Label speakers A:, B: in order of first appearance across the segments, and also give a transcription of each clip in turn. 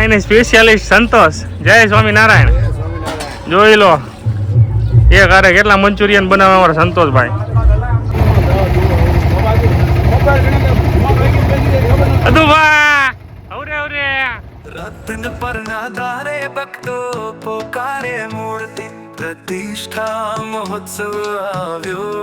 A: Chinese specialist સંતોષ. જય સ્વામિનારાયણ. જોઈ લો એક હારે કેટલા મંચુરિયન બનાવે અમારા સંતોષભાઈ. રત્ન પર નાદારે ભક્તો પોકારે મૂર્તિ પ્રતિષ્ઠા મહોત્સવ આવ્યો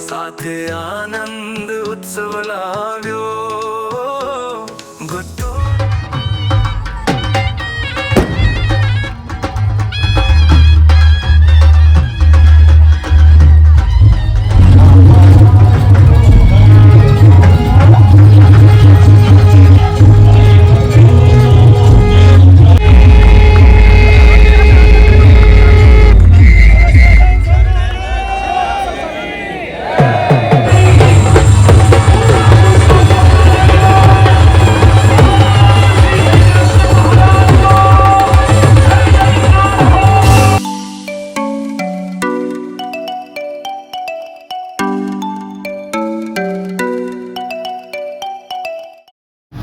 A: સાથે આનંદ ઉત્સવ લાવ્યો.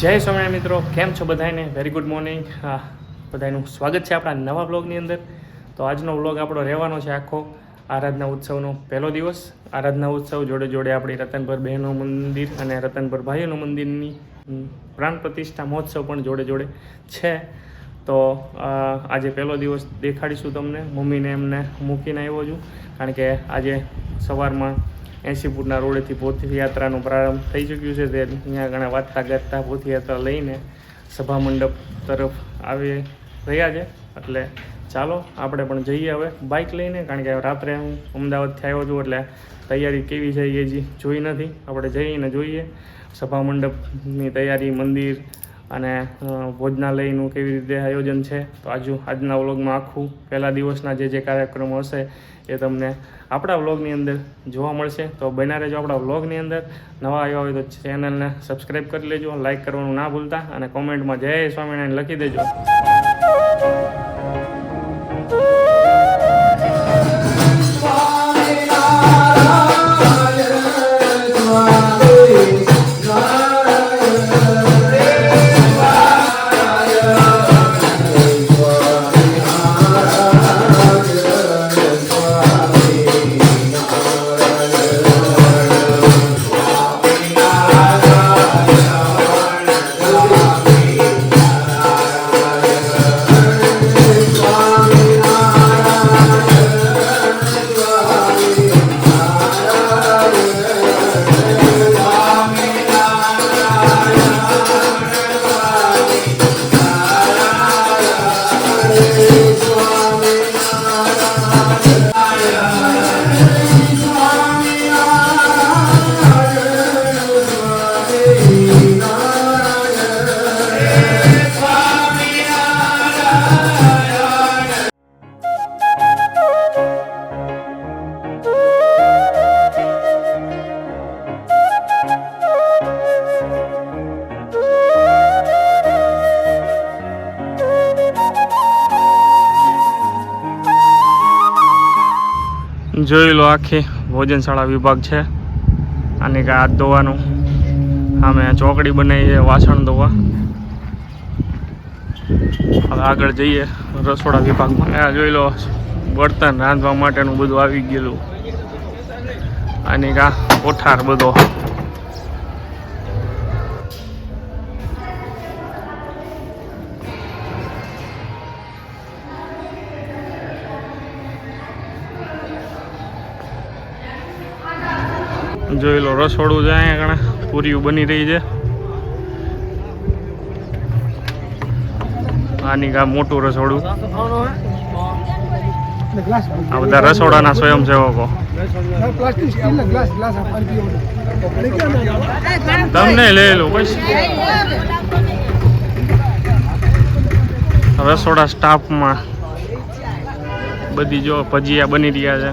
A: જય સ્વામિનારાયણ મિત્રો, કેમ છો બધાને? Very good morning. બધાનું સ્વાગત છે આપણા નવા બ્લોગની અંદર. તો આજનો બ્લોગ આપણો રહેવાનો છે આખો આરાધના ઉત્સવનો પહેલો દિવસ. આરાધના ઉત્સવ જોડે જોડે આપણી રતનપર બહેનો મંદિર અને રતનપર ભાઈઓનો મંદિરની પ્રાણ પ્રતિષ્ઠા મહોત્સવ પણ જોડે જોડે છે. તો આજે પહેલો દિવસ દેખાડીશું તમને. મમ્મીને એમને મૂકીને આવ્યો છું, કારણ કે આજે સવારમાં 80 ફૂટના રોડેથી પોથયાત્રાનો પ્રારંભ થઈ ચૂક્યું છે. તે અહીંયા ઘણા વાંચતા ગાતા પોથયાત્રા લઈને સભા મંડપ તરફ આવી રહ્યા છે. એટલે ચાલો આપણે પણ જઈએ હવે બાઇક લઈને, કારણ કે રાત્રે હું અમદાવાદથી આવ્યો છું, એટલે તૈયારી કેવી છે એ જ જોઈ નથી. આપણે જઈને જોઈએ સભા મંડપની તૈયારી, મંદિર અને ભોજનાલયનું કેવી રીતે આયોજન છે. તો આજના વ્લોગમાં આખું પહેલા દિવસના જે કાર્યક્રમો હશે એ તમને આપણા વ્લોગની અંદર જોવા મળશે. તો બન્યા રહેજો આપણા વ્લોગની અંદર. નવા આવ્યા હોય તો ચેનલને સબસ્ક્રાઈબ કરી લેજો, લાઇક કરવાનું ના ભૂલતા, અને કોમેન્ટમાં જય સ્વામિનારાયણ લખી દેજો. જોઈ લો આખી ભોજનશાળા વિભાગ છે. આને કે હાથ ધોવાનું, સામે ચોકડી બનાવી છે વાસણ ધોવા. હવે આગળ જઈએ રસોડા વિભાગમાં. આ જોઈ લો બર્તન રાંધવા માટેનું બધું આવી ગયેલું. આની કા કોઠાર બધો. જોઈ લો રસોડું છે, અહીંયા ઘણા પૂરીઓ બની રહી છે. આની કા મોટું રસોડું. આ બધા રસોડાના સ્વયંસેવકો. તમને લઈ લો પછી. રસોડા સ્ટાફમાં બધી જો ભજીયા બની રહ્યા છે.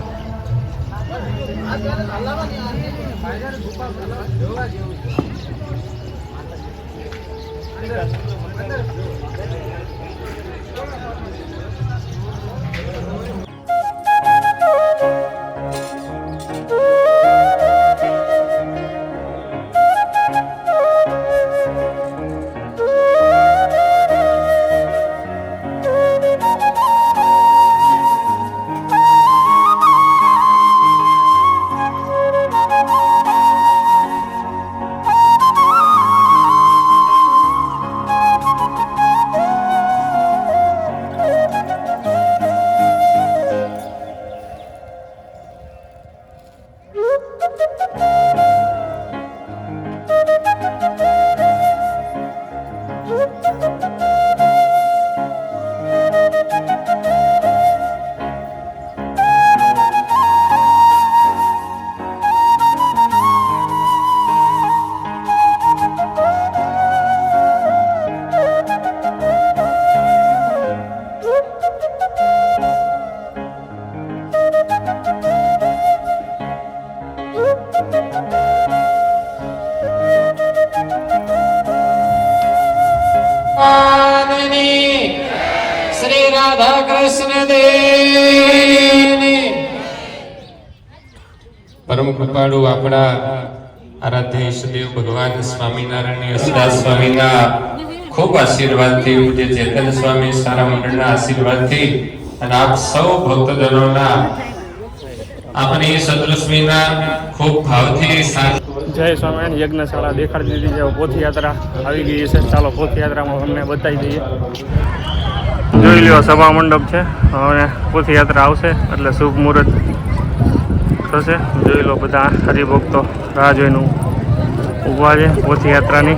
B: શ્રી રાધા કૃષ્ણ દેવની પરમ કૃપાળુ આપણા આરાધ્ય ઈષ્ટદેવ ભગવાન સ્વામિનારાયણ અસદાસ સ્વામીના ખૂબ આશીર્વાદથી પૂજ્ય ચેતન સ્વામી સારા મંડળના આશીર્વાદથી અને આપ સૌ ભક્તજનોના આપણી સદૃષ્મિના ખૂબ ભાવથી
A: જય સ્વામિનારાયણ યજ્ઞશાળા દેખાડી દીધી છે. પોથયાત્રા આવી ગઈ છે. ચાલો પોથયાત્રામાં અમને બતાવી દઈએ. જોઈ લ્યો સભા મંડપ છે. હવે પોથયાત્રા આવશે એટલે શુભ મુહૂર્ત થશે. જોઈ લો બધા હરિભક્તો રાહ જોઈને ઊભા છે પોથયાત્રાની.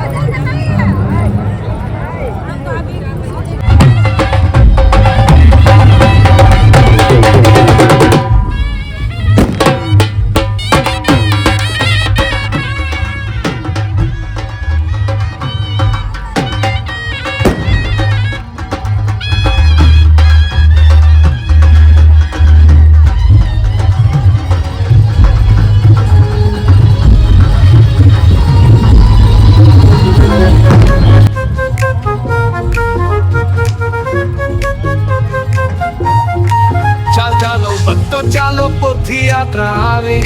C: ચાલો પોથયાત્રા આવે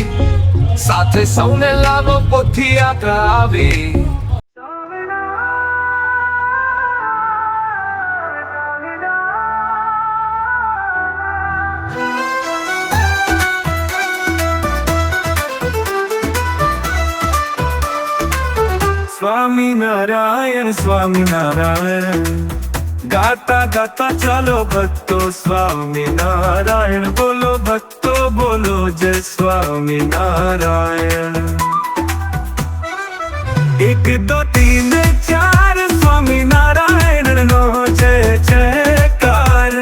C: સાથે સૌને લાવો પોથયાત્રા આવે. સ્વામિનારાયણ સ્વામિનારાયણ ગાતા ગાતા ચાલો ભક્તો સ્વામિનારાયણ બોલો ભક્તો બોલો જય સ્વામિનારાયણ. એક દો તીન ચાર સ્વામિનારાયણ નો જય જયકાર.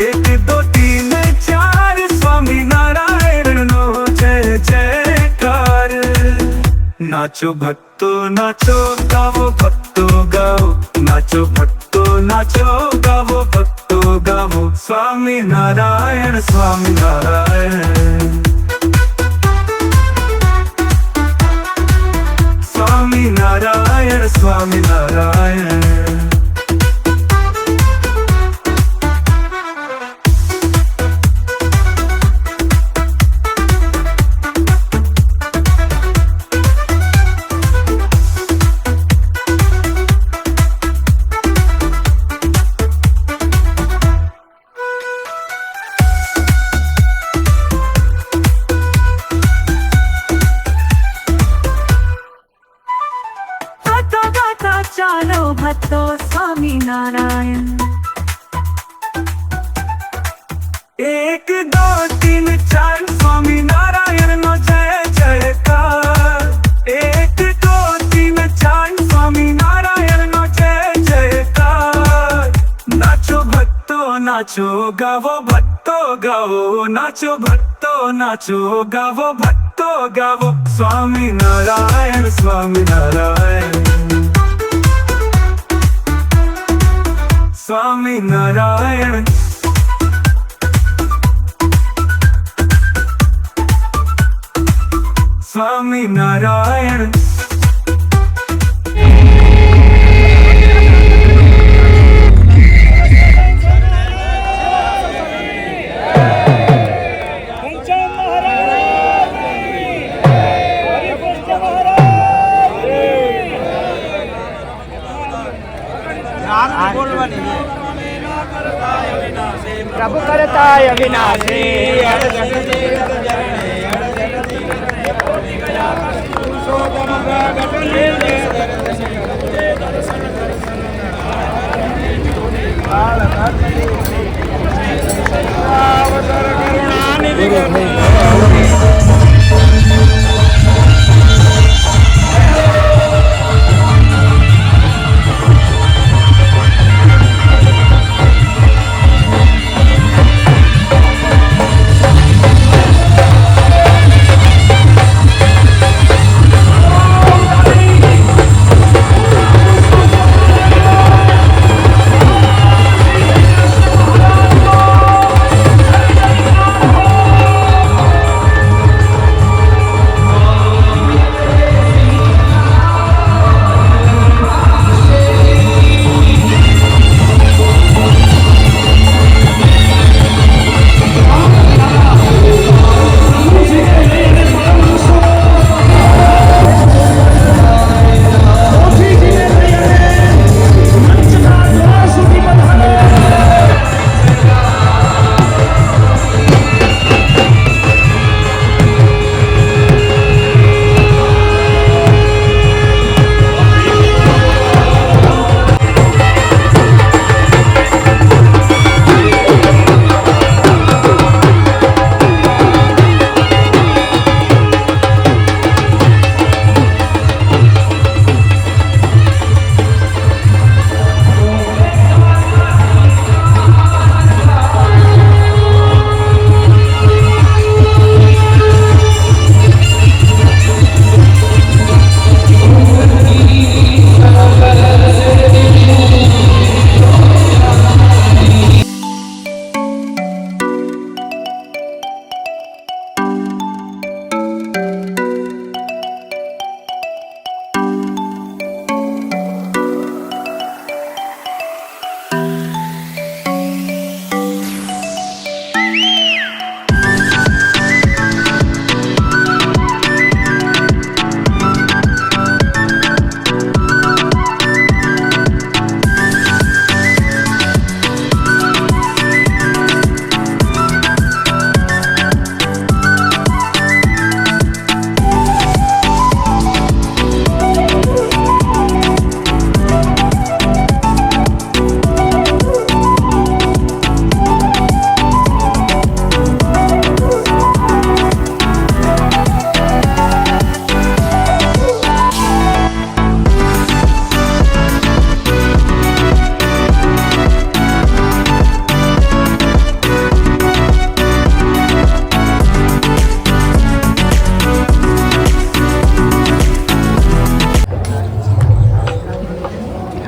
C: એક દો તીન ચાર સ્વામિનારાયણ નો જય જયકાર. નાચો ભક્તો નાચો ગાવો ભક્તો ગાઓ નાચો ભક્તો નાચો ગાવો ભક્તો ગાવો સ્વામિનારાયણ સ્વામિનારાયણ સ્વામિનારાયણ સ્વામિનારાયણ.
D: ચાલો ભક્તો સ્વામિનારાયણ.
C: એક દો તીન ચાર સ્વામિનારાયણ નો જય જયકાર. એક દો તીન ચાર સ્વામિનારાયણ નો જય જયકાર. નાચો ભક્તો નાચો ગાવો ભક્તો ગાવો નાચો ભક્તો નાચો ગાવો ભક્તો ગાવો સ્વામિનારાયણ સ્વામિનારાયણ સ્વામિનારાયણ. સ્વામિનારાયણ.
E: પ્રભુ કરતાય વિનાશી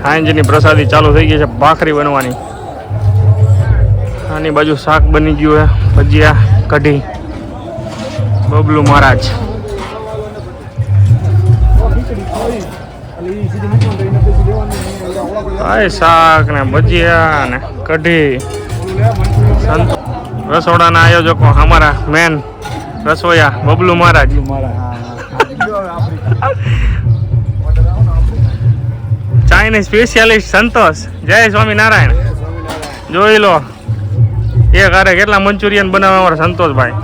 A: સાંજની પ્રસાદી ચાલુ થઈ ગઈ છે, ભાખરી બનવાની. આની બાજુ શાક બની ગયું છે, ભજીયા, કઢી. બબલુ મહારાજ શાક ને ભજીયા ને કઢી. રસોડાના આયોજકો અમારા મેન રસોયા બબલુ મહારાજ. ચાઇનીઝ સ્પેશિયાલિસ્ટ સંતોષ. જય સ્વામિનારાયણ. જોઈ લો એક હારે કેટલા મંચુરિયન બનાવે અમારા સંતોષભાઈ.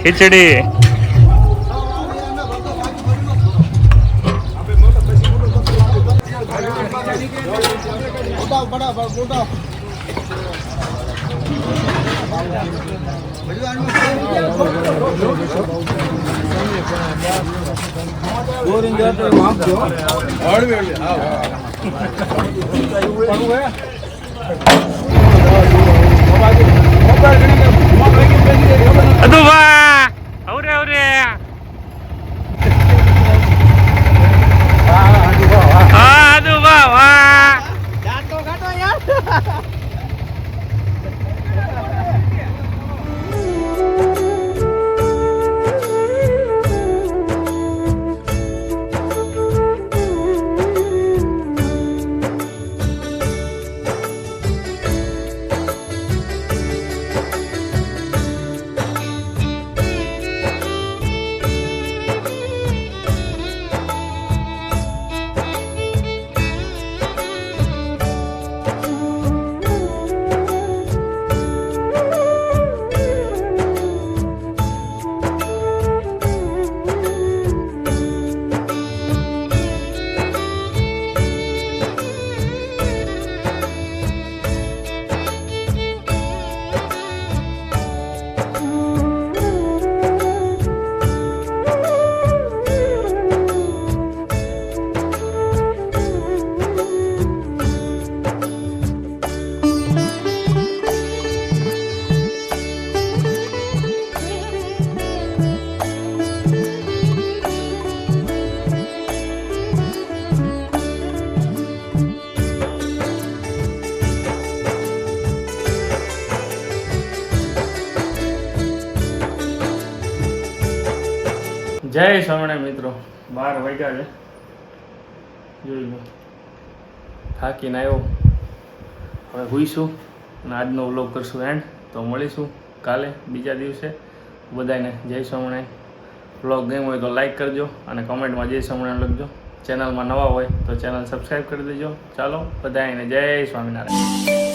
A: ખીચડી. અદુભા અવરે અવરે હા અદુભા વાહ. જય સ્વામિનારાયણ મિત્રો. 12 વાગ્યા છે, જોઈ લો. થાકીને આવ્યો, હવે હુઈશું અને આજનો વ્લોગ કરશું એન્ડ. તો મળીશું કાલે બીજા દિવસે. બધાને જય સ્વામિનારાયણ. વ્લોગ ગમ્યો હોય તો લાઈક કરજો અને કમેન્ટમાં જય સ્વામિનારાયણ લખજો. ચેનલમાં નવા હોય તો ચેનલ સબસ્ક્રાઈબ કરી દેજો. ચાલો બધાને જય સ્વામિનારાયણ.